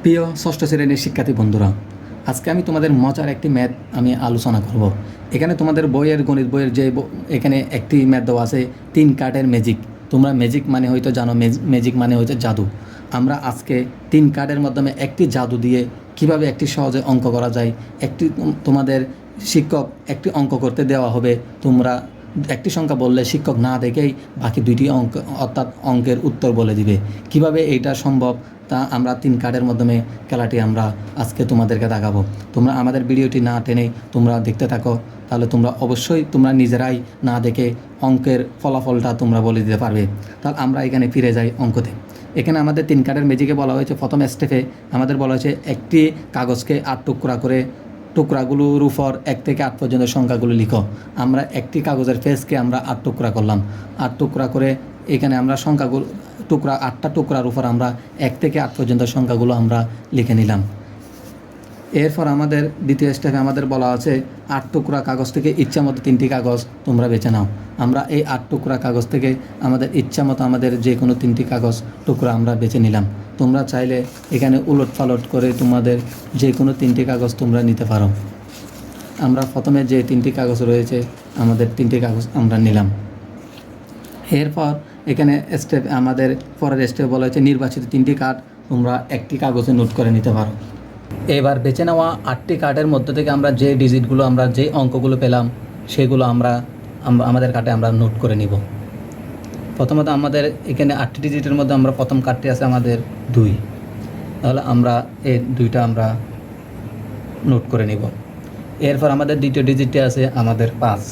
প্রিয় ষষ্ঠ শ্রেণীর শিক্ষার্থী বন্ধুরা, আজকে আমি তোমাদের মজার একটি ম্যাথ আমি আলোচনা করব। এখানে তোমাদের বইয়ের গণিত বইয়ের যে এখানে একটি ম্যাথ দেওয়া আছে 3 কার্ডের ম্যাজিক। তোমরা ম্যাজিক মানে হয়তো জানো, ম্যাজিক মানে হচ্ছে জাদু। আমরা আজকে 3 কার্ডের মাধ্যমে একটি জাদু দিয়ে কিভাবে একটি সহজে অঙ্ক করা যায়, তোমাদের শিক্ষক একটি অঙ্ক করতে দেওয়া হবে। তোমরা একটি সংখ্যা বললে শিক্ষক না দেখেই বাকি দুইটি অঙ্ক অর্থাৎ অঙ্কের উত্তর বলে দিবে। কিভাবে এইটা সম্ভব তা আমরা 3 কার্ডের মাধ্যমে খেলাটি আমরা আজকে তোমাদেরকে দেখাবো। তোমরা আমাদের ভিডিওটি না টেনে তোমরা দেখতে থাকো, তাহলে তোমরা অবশ্যই তোমরা নিজেরাই না দেখে অঙ্কের ফলাফলটা তোমরা বলে দিতে পারবে। তাহলে আমরা এখানে ফিরে যাই অঙ্কতে। এখানে আমাদের 3 কার্ডের ম্যাজিকে বলা হয়েছে, প্রথম স্টেপে আমাদের বলা হয়েছে একটি কাগজকে 8 টুকরা করে, টুকরাগুলোর উপর 1 থেকে 8 পর্যন্ত সংখ্যাগুলো লিখো। আমরা একটি কাগজের পেজকে আমরা 8 টুকরা করলাম। 8 টুকরা করে এখানে আমরা সংখ্যাগুলো টুকরা 8টা টুকরার উপর আমরা 1 থেকে 8 পর্যন্ত সংখ্যাগুলো আমরা লিখে নিলাম। এরপর আমাদের দ্বিতীয় স্টেপে আমাদের বলা আছে 8 টুকরা কাগজ থেকে ইচ্ছা মতো 3টি কাগজ তোমরা বেছে নাও। আমরা এই 8 টুকরা কাগজ থেকে আমাদের ইচ্ছা মতো আমাদের যে কোনো 3টি কাগজ টুকরা আমরা বেছে নিলাম। তোমরা চাইলে এখানে উলট পালট করে তোমাদের যে কোনো 3টি কাগজ তোমরা নিতে পারো। আমরা প্রথমে যে 3টি কাগজ রয়েছে আমাদের 3টি কাগজ আমরা নিলাম। এরপর এখানে স্টেপ আমাদের পরের স্টেপ বলা হয়েছে নির্বাচিত 3টি কার্ড তোমরা একটি কাগজে নোট করে নিতে পারো। এবার বেছে নেওয়া 8টি কার্ডের মধ্যে থেকে আমরা যে ডিজিটগুলো আমরা যে অঙ্কগুলো পেলাম সেগুলো আমরা আমাদের কার্ডে আমরা নোট করে নিব। প্রথমত আমাদের এখানে 8টি ডিজিটের মধ্যে আমরা প্রথম কার্ডটি আছে আমাদের 2, তাহলে আমরা এই 2টা আমরা নোট করে নিব। এরপর আমাদের দ্বিতীয় ডিজিটটি আছে আমাদের 5,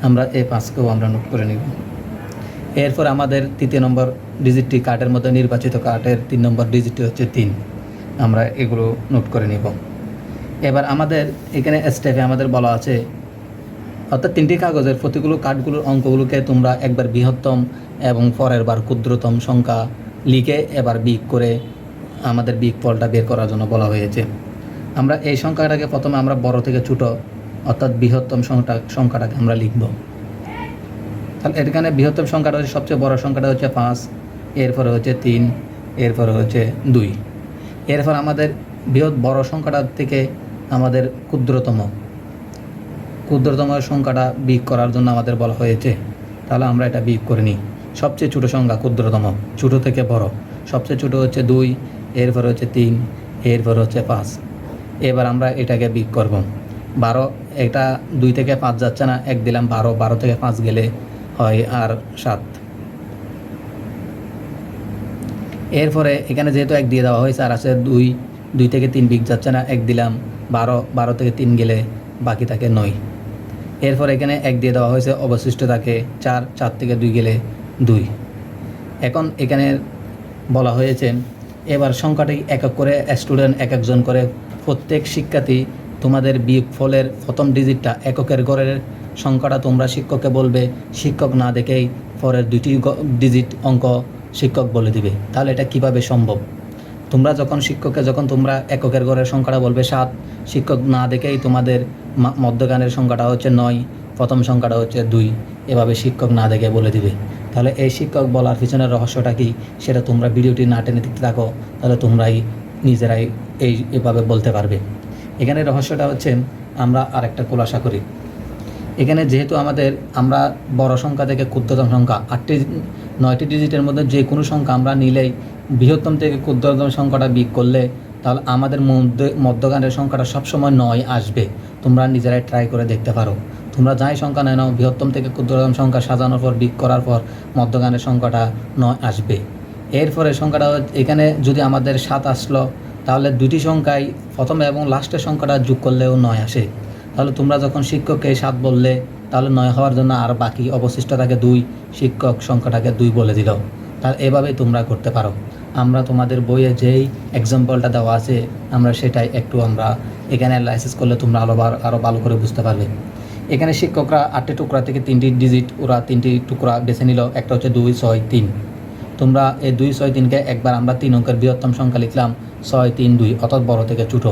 আমরা এই 5কেও আমরা নোট করে নিব। এরপর আমাদের 3 নম্বর ডিজিটটি কার্ডের মধ্যে নির্বাচিত কার্ডের 3 নম্বর ডিজিটটি হচ্ছে 3, আমরা এগুলো নোট করে নিব। এবার আমাদের এখানে স্টেপে আমাদের বলা আছে অর্থাৎ 3টি কাগজের প্রতিগুলো কার্ডগুলোর অঙ্কগুলোকে তোমরা একবার বৃহত্তম এবং পরের বার ক্ষুদ্রতম সংখ্যা লিখে এবার বিয়োগ করে আমাদের বিয়োগফলটা বের করার জন্য বলা হয়েছে। আমরা এই সংখ্যাটাকে প্রথমে আমরা বড় থেকে ছোট অর্থাৎ বৃহত্তম সংখ্যাটাকে আমরা লিখব। তাহলে এখানে বৃহত্তম সংখ্যাটা হচ্ছে সবচেয়ে বড় সংখ্যাটা হচ্ছে 5, এরপরে হচ্ছে 3, এরপরে হচ্ছে 2। এরপর আমাদের বড় সংখ্যাটা থেকে আমাদের ক্ষুদ্রতম সংখ্যাটা বিয়োগ করার জন্য আমাদের বলা হয়েছে। তাহলে আমরা এটা বিয়োগ করে নিই। সবচেয়ে ছোটো সংখ্যা ক্ষুদ্রতম, ছোটো থেকে বড়, সবচেয়ে ছোটো হচ্ছে 2, এরপরে হচ্ছে 3, এরপরে হচ্ছে 5। এবার আমরা এটাকে বিয়োগ করব। 12, এটা 2 থেকে 5 যাচ্ছে না, 1 দিলাম 12, 12 থেকে 5 গেলে হয় আর 7। এরপরে এখানে যেহেতু 1 দিয়ে দেওয়া হয়েছে আর আছে 2 থেকে 3 বিয়োগ যাচ্ছে না, 1 দিলাম 12, 12 থেকে 3 গেলে বাকি থাকে 9। এরপর এখানে 1 দিয়ে দেওয়া হয়েছে, অবশিষ্ট থাকে 4, 4 থেকে 2 গেলে 2। এখন এখানে বলা হয়েছে এবার সংখ্যাটি একক করে স্টুডেন্ট এক একজন করে প্রত্যেক শিক্ষার্থী তোমাদের বিয়োগফলের প্রথম ডিজিটটা এককের ঘরের সংখ্যাটা তোমরা শিক্ষককে বলবে। শিক্ষক না দেখেই পরের 2টি ডিজিট অঙ্ক শিক্ষক বলে দিবে। তাহলে এটা কিভাবে সম্ভব? তোমরা যখন তোমরা এককের ঘরের সংখ্যাটা বলবে 7, শিক্ষক না দেখেই তোমাদের মধ্যগানের সংখ্যাটা হচ্ছে 9, প্রথম সংখ্যাটা হচ্ছে 2, এভাবে শিক্ষক না দেখে বলে দিবে। তাহলে এই শিক্ষক বলার পিছনের রহস্যটা কি সেটা তোমরা ভিডিওটি না টেনে দেখতে থাকো, তাহলে তোমরাই নিজেরাই এভাবে বলতে পারবে। এখানে রহস্যটা হচ্ছে আমরা আরেকটা খোলাসা করি। এখানে যেহেতু আমরা বড় সংখ্যা থেকে ক্ষুদ্রতম সংখ্যা 9টি ডিজিটের মধ্যে যে কোনো সংখ্যা আমরা নিলেই বৃহত্তম থেকে ক্ষুদ্রতম সংখ্যাটা বিয়োগ করলে তাহলে আমাদের মধ্যগানের সংখ্যাটা সবসময় 9 আসবে। তোমরা নিজেরাই ট্রাই করে দেখতে পারো। তোমরা যাই সংখ্যা নাও, বৃহত্তম থেকে ক্ষুদ্রতম সংখ্যা সাজানোর পর বিয়োগ করার পর মধ্যগানের সংখ্যাটা 9 আসবে। এরপরে সংখ্যাটা এখানে যদি আমাদের 7 আসলো, তাহলে 2টি সংখ্যায় প্রথমে এবং লাস্টের সংখ্যাটা যোগ করলেও 9 আসে। তাহলে তোমরা যখন শিক্ষককে 7 বললে তাহলে 9 হওয়ার জন্য আর বাকি অবশিষ্ট থাকে 2, শিক্ষক সংখ্যাটাকে 2 বলে দিল। তাহলে এভাবেই তোমরা করতে পারো। আমরা তোমাদের বইয়ে যেই এক্সাম্পলটা দেওয়া আছে আমরা সেটাই একটু আমরা এখানে অ্যানালাইসিস করলে তোমরা আরও ভালো করে বুঝতে পারবে। এখানে শিক্ষকরা 8টি টুকরা থেকে 3টি ডিজিট ওরা 3টি টুকরা বেছে নিল। একটা হচ্ছে 2, 6, 3। তোমরা এই 2, 6, 3কে একবার আমরা 3 অঙ্কের বৃহত্তম সংখ্যা লিখলাম 6, 3, 2, অর্থাৎ বড় থেকে ছোটো।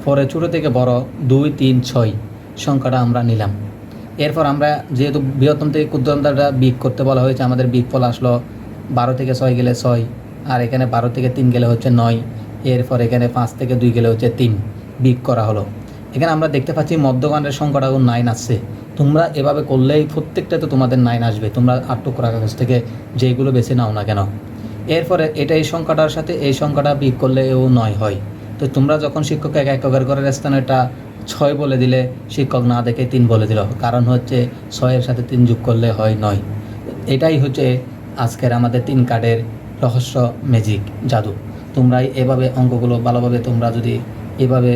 পরে ছোটো থেকে বড় 2, 3, 6 সংখ্যাটা আমরা নিলাম। এরপর আমরা যেহেতু বৃহত্তম থেকে ক্ষুদ্রতমটা বিয়োগ করতে বলা হয়েছে, আমাদের বিয়োগফল আসলো 12 থেকে 6 গেলে 6, আর এখানে 12 থেকে 3 গেলে হচ্ছে 9। এরপর এখানে 5 থেকে 2 গেলে হচ্ছে 3 বিয়োগ করা হলো। এখানে আমরা দেখতে পাচ্ছি মধ্যখানের সংখ্যাটাও 9 আসছে। তোমরা এভাবে করলেই প্রত্যেকটাতে তোমাদের 9 আসবে। তোমরা 8 টুকরা কাগজ থেকে যেইগুলো বেছে নাও না কেন। এরপরে এটা এই সংখ্যাটার সাথে এই সংখ্যাটা বিয়োগ করলে এও 9 হয়। তো তোমরা যখন শিক্ষক এককের ঘরের স্থানে এটা 6 বলে দিলে শিক্ষক না দেখে 3 বলে দিল, কারণ হচ্ছে 6-এর সাথে 3 যোগ করলে হয় 9। এটাই হচ্ছে আজকের আমাদের 3 কার্ডের রহস্য, ম্যাজিক, জাদু। তোমরা এভাবে অঙ্কগুলো ভালোভাবে তোমরা যদি এভাবে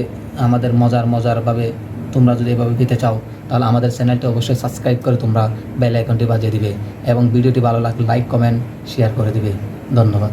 আমাদের মজারভাবে তোমরা যদি এভাবে পেতে চাও, তাহলে আমাদের চ্যানেলটি অবশ্যই সাবস্ক্রাইব করে তোমরা বেল আইকনটি বাজিয়ে দিবে এবং ভিডিওটি ভালো লাগলে লাইক, কমেন্ট, শেয়ার করে দিবে। ধন্যবাদ।